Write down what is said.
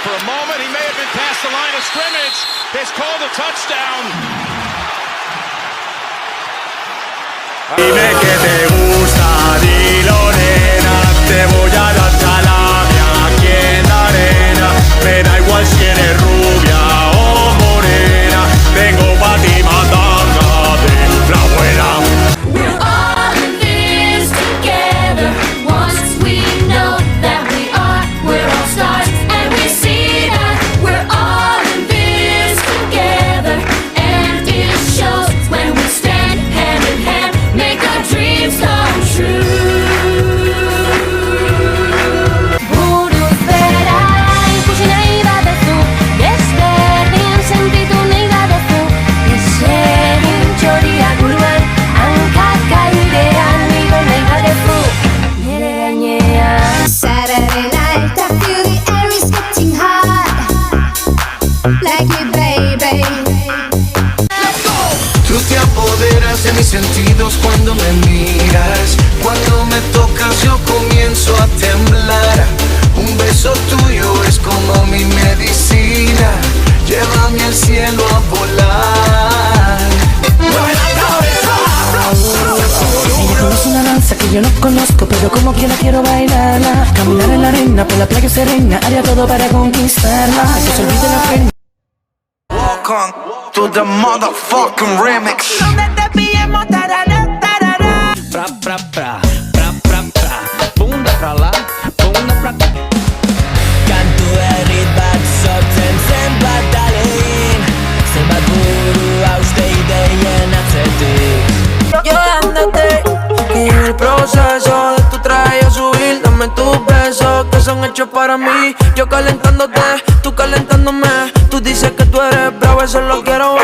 for a moment. He may have been past the line of scrimmage. It's called a touchdown. Dime que te gusta, dilo nena, te voy a dar salami aquí en la arena. Me da igual si eres rubia o morena, tengo pa' ti mandanga de la buena. We're all in this together. Once we know that we are, we're all stars, and we see that we're all in this together. And it shows when we stand hand in hand, make our dreams come true. Budu sperai, kusinai badezu, desberdin sentitu nahi baduzu. Esegin txoriak buruan, hankak airean igo nahi baduzu. Nire gainean. Saturday night, I feel the air is getting hot. Like me, baby. Tú te apoderas de mis sentidos cuando me miras. Cuando me tocas yo comienzo a temblar. Un beso tuyo es como mi medicina. Llévame al cielo a volar. Ella conoce una danza que yo no conozco, pero como quiera quiero bailarla. Caminar en la arena, por la playa serena, haría todo para conquistarla. Que se olvide la pena. Walk on to the motherfucking remix. Donde te pillemos, tarara, tarara. Pra, pra, pra, pra, pra, pra. Bunda pra lá, bunda pra cá. Kantu herrit bat sortzen zen batalin. Zenbat buru hauste ideien atzetik. Llevándote, que en el proceso de tu traje a subir, dame tus besos que son hechos para mí. Yo calentándote, tú calentándome. Tú dices que tú eres bravo, eso lo quiero